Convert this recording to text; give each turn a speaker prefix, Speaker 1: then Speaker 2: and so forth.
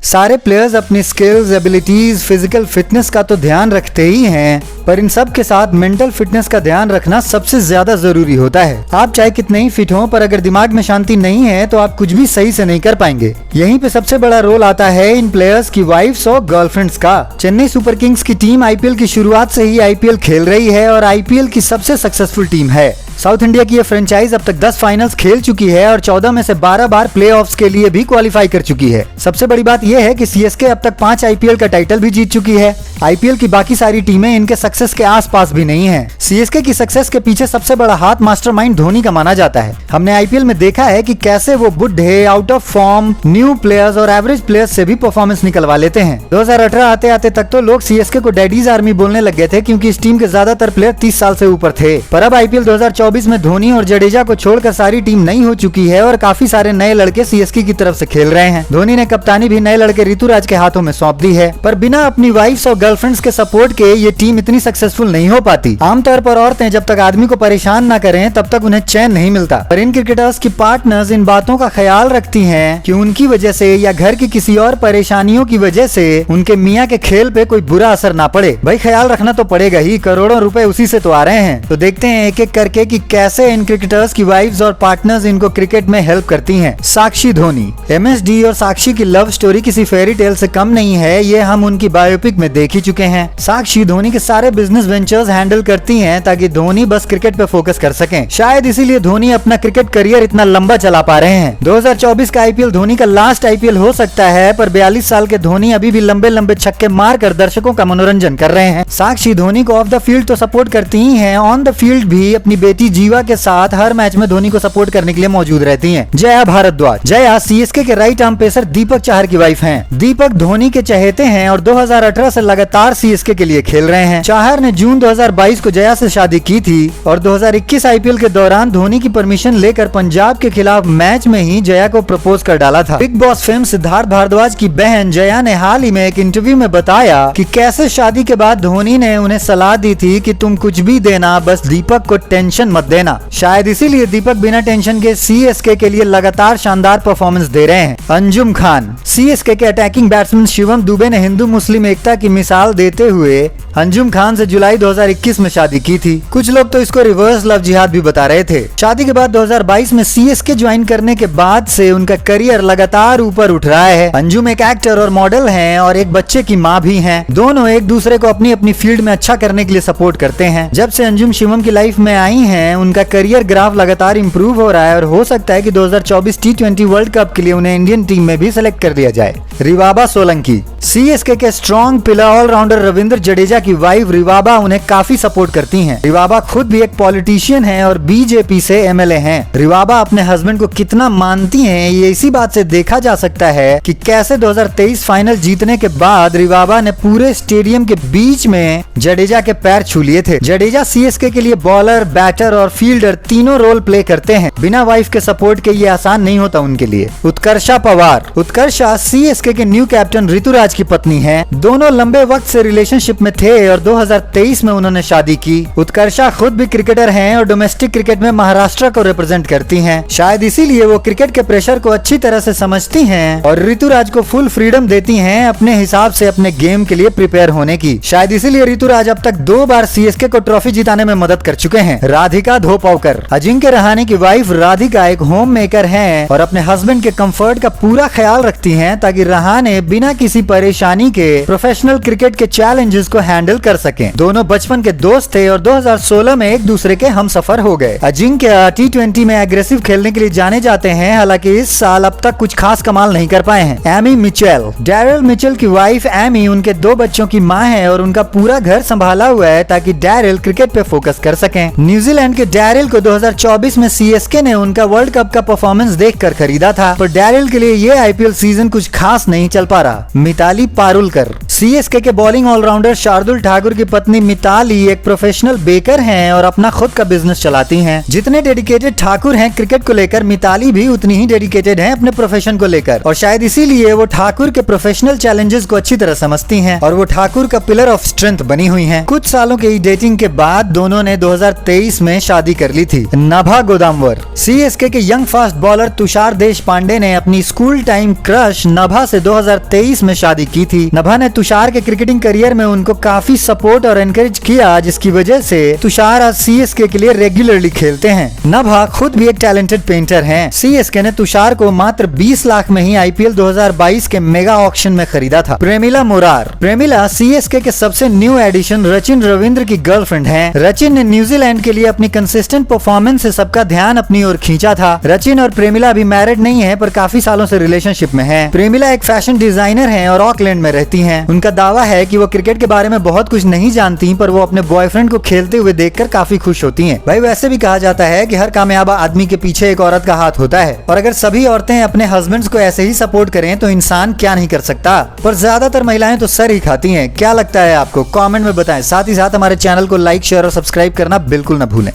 Speaker 1: सारे प्लेयर्स अपनी skills, abilities, physical fitness का तो ध्यान रखते ही हैं, पर इन सब के साथ मेंटल फिटनेस का ध्यान रखना सबसे ज्यादा जरूरी होता है। आप चाहे कितने ही फिट हो, पर अगर दिमाग में शांति नहीं है तो आप कुछ भी सही से नहीं कर पाएंगे। यहीं पे सबसे बड़ा रोल आता है इन प्लेयर्स की वाइफ्स और गर्लफ्रेंड्स का। चेन्नई सुपर किंग्स की टीम आईपीएल की शुरुआत से ही आईपीएल खेल रही है और आईपीएल की सबसे सक्सेसफुल टीम है। साउथ इंडिया की ये फ्रेंचाइज अब तक 10 फाइनल्स खेल चुकी है और 14 में से 12 बार प्लेऑफ्स के लिए भी क्वालिफाई कर चुकी है। सबसे बड़ी बात यह है कि सीएसके अब तक 5 आईपीएल का टाइटल भी जीत चुकी है। आईपीएल की बाकी सारी टीमें इनके सक्सेस के आसपास भी नहीं है। सीएसके की सक्सेस के पीछे सबसे बड़ा हाथ मास्टरमाइंड धोनी का माना जाता है। हमने आईपीएल में देखा है कि कैसे वो बुढ़े, out of form, new players और एवरेज प्लेयर्स से भी परफॉर्मेंस निकलवा लेते हैं। 2018 आते आते तक तो लोग सीएसके को डैडीज आर्मी बोलने लग गए थे, क्योंकि इस टीम के ज्यादातर प्लेयर 30 साल से ऊपर थे। पर अब आईपीएल 2024 में धोनी और जडेजा को छोड़कर सारी टीम नई हो चुकी है और काफी सारे नए लड़के सीएसके की तरफ से खेल रहे हैं। धोनी ने कप्तानी भी नए लड़के ऋतुराज के हाथों में सौंप दी है। पर बिना अपनी वाइफ्स और गर्लफ्रेंड्स के सपोर्ट के ये टीम इतनी सक्सेसफुल नहीं हो पाती। आमतौर पर औरतें जब तक आदमी को परेशान न करें तब तक उन्हें चैन नहीं मिलता। पर इन क्रिकेटर्स की पार्टनर्स इन बातों का ख्याल रखती हैं कि उनकी वजह से या घर की किसी और परेशानियों की वजह से उनके मियाँ के खेल पे कोई बुरा असर ना पड़े। भाई ख्याल रखना तो पड़ेगा ही, करोड़ों रुपए उसी से तो आ रहे हैं। तो देखते हैं एक एक करके कि कैसे इन क्रिकेटर्स की वाइफ्स और पार्टनर्स इनको क्रिकेट में हेल्प करती हैं। साक्षी धोनी। एमएसडी और साक्षी की लव स्टोरी किसी फेरी टेल से कम नहीं है, ये हम उनकी बायोपिक में देख ही चुके हैं। साक्षी धोनी के सारे बिजनेस वेंचर्स हैंडल करती हैं ताकि धोनी बस क्रिकेट पे फोकस कर सकें। शायद इसीलिए धोनी अपना क्रिकेट करियर इतना लंबा चला पा रहे हैं। 2024 का आईपीएल धोनी का लास्ट आईपीएल हो सकता है, पर 42 साल के धोनी अभी भी लंबे लंबे छक्के मार कर दर्शकों का मनोरंजन कर रहे हैं। साक्षी धोनी को ऑफ द फील्ड तो सपोर्ट करती ही हैं, ऑन द फील्ड भी अपनी बेटी जीवा के साथ हर मैच में धोनी को सपोर्ट करने के लिए मौजूद रहती हैं। जया भारद्वाज। जया सीएसके के right arm pacer Deepak Chahar की वाइफ हैं। दीपक धोनी के चहेते हैं और 2018 से लगातार सीएसके के लिए खेल रहे हैं। चाहर ने जून 2022 को जया से शादी की थी और 2021 आईपीएल के दौरान धोनी की परमिशन लेकर पंजाब के खिलाफ मैच में ही जया को प्रपोज कर डाला था। Bigg Boss fame Siddharth Bhardwaj की बहन जया ने हाल ही में एक इंटरव्यू में बताया कि कैसे शादी के बाद धोनी ने उन्हें सलाह दी थी कि तुम कुछ भी देना, बस दीपक को टेंशन मत देना। शायद इसीलिए दीपक बिना टेंशन के सीएसके के लिए लगातार शानदार परफॉर्मेंस दे रहे हैं। अंजुम खान। सीएसके के अटैकिंग बैट्समैन शिवम दुबे ने हिंदू मुस्लिम एकता की मिसाल देते हुए अंजुम खान से जुलाई 2021 में शादी की थी। कुछ लोग तो इसको रिवर्स लव जिहाद भी बता रहे थे। शादी के बाद 2022 में सीएसके ज्वाइन करने के बाद से उनका करियर लगातार ऊपर उठ रहा है। अंजुम एक एक्टर और मॉडल हैं और एक बच्चे की माँ भी हैं। दोनों एक दूसरे को अपनी अपनी फील्ड में अच्छा करने के लिए सपोर्ट करते हैं। जब से अंजुम शिवम की लाइफ में आई हैं, उनका करियर ग्राफ लगातार इंप्रूव हो रहा है और हो सकता है कि 2024 T20 वर्ल्ड कप के लिए उन्हें इंडियन टीम में भी सिलेक्ट कर दिया जाए। रिवाबा सोलंकी। सीएसके के strong pillar allrounder Ravindra Jadeja की वाइफ रिवाबा उन्हें काफी सपोर्ट करती हैं। रिवाबा खुद भी एक पॉलिटिशियन हैं और बीजेपी से एमएलए हैं। रिवाबा अपने हस्बैंड को कितना मानती हैं, ये इसी बात से देखा जा सकता है कि कैसे 2023 फाइनल जीतने के बाद रिवाबा ने पूरे स्टेडियम के बीच में जडेजा के पैर छू लिए थे। जडेजा सीएसके के लिए बॉलर, बैटर और फील्डर तीनों रोल प्ले करते हैं। बिना वाइफ के सपोर्ट के ये आसान नहीं होता उनके लिए। उत्कर्षा पवार। उत्कर्षा सीएसके के न्यू कैप्टन ऋतुराज की पत्नी हैं। दोनों लंबे वक्त से रिलेशनशिप में थे और 2023 में उन्होंने शादी की। उत्कर्षा खुद भी क्रिकेटर हैं और डोमेस्टिक क्रिकेट में महाराष्ट्र को रिप्रेजेंट करती हैं। शायद इसीलिए वो क्रिकेट के प्रेशर को अच्छी तरह से समझती हैं और ऋतुराज को फुल फ्रीडम देती हैं अपने हिसाब से अपने गेम के लिए प्रिपेयर होने की। शायद इसीलिए ऋतुराज अब तक 2 बार सीएसके को ट्रॉफी जिताने में मदद कर चुके हैं। राधिका धोपावकर। अजिंक्य रहाणे की वाइफ राधिका एक होम मेकर हैं और अपने हस्बैंड के कंफर्ट का पूरा ख्याल रखती हैं ताकि रहाणे बिना किसी परेशानी के प्रोफेशनल क्रिकेट के चैलेंजेस को हैंडल कर सकें। दोनों बचपन के दोस्त थे और 2016 में एक दूसरे के हमसफर हो गए। अजिंक्य T20 में एग्रेसिव खेलने के लिए जाने जाते हैं, हालांकि इस साल अब तक कुछ खास कमाल नहीं कर पाए हैं। Amy Mitchell. डैरिल मिचेल की वाइफ एमी उनके 2 बच्चों की माँ है और उनका पूरा घर संभाला हुआ है ताकि डैरिल क्रिकेट पे फोकस कर सकें। न्यूजीलैंड के डैरिल को 2024 में सीएसके ने उनका वर्ल्ड कप का परफॉर्मेंस देखकर खरीदा था, पर डैरिल के लिए ये आईपीएल सीजन कुछ खास नहीं चल पा रहा। मिताली पारुलकर। सीएसके के बॉलिंग ऑलराउंडर शार्दुल ठाकुर की पत्नी मिताली एक प्रोफेशनल बेकर हैं और अपना खुद का बिजनेस चलाती हैं। जितने डेडिकेटेड ठाकुर हैं क्रिकेट को लेकर, मिताली भी उतनी ही डेडिकेटेड हैं अपने प्रोफेशन को लेकर, और शायद इसीलिए वो ठाकुर के प्रोफेशनल चैलेंजेस को अच्छी तरह समझती हैं और वो ठाकुर का पिलर ऑफ स्ट्रेंथ बनी हुई हैं। कुछ सालों के डेटिंग के बाद दोनों ने 2023 में शादी कर ली थी। नभा गोदामवर। सीएसके के young fast bowler Tushar Deshpande ने अपनी स्कूल टाइम क्रश नभा से 2023 में शादी की थी। नभा ने तुषार के क्रिकेटिंग करियर में उनको काफी सपोर्ट और एनकरेज किया, जिसकी वजह से तुषार आज सीएसके के लिए रेगुलरली खेलते हैं। नभा खुद भी एक टैलेंटेड पेंटर हैं। सीएसके ने तुषार को मात्र 20 लाख में ही आईपीएल 2022 के मेगा ऑक्शन में खरीदा था। प्रेमिला मोरार। प्रेमिला सीएसके के सबसे न्यू एडिशन रचिन रविंद्र की गर्लफ्रेंड हैं। रचिन ने न्यूजीलैंड के लिए अपनी कंसिस्टेंट परफॉर्मेंस से सबका ध्यान अपनी ओर खींचा था। रचिन और प्रेमिला अभी मैरिड नहीं है, पर काफी सालों से रिलेशनशिप में हैं। प्रेमिला एक फैशन डिजाइनर हैं और ऑकलैंड में रहती हैं। उनका दावा है कि वो क्रिकेट के बारे में बहुत कुछ नहीं जानती, पर वो अपने बॉयफ्रेंड को खेलते हुए देखकर काफी खुश होती हैं। भाई वैसे भी कहा जाता है कि हर कामयाब आदमी के पीछे एक औरत का हाथ होता है, और अगर सभी औरतें अपने हस्बैंड्स को ऐसे ही सपोर्ट करें तो इंसान क्या नहीं कर सकता। पर ज्यादातर महिलाएं तो सर ही खाती हैं। क्या लगता है आपको? कमेंट में बताएं। साथ ही साथ हमारे चैनल को लाइक, शेयर और सब्सक्राइब करना बिल्कुल न भूलें।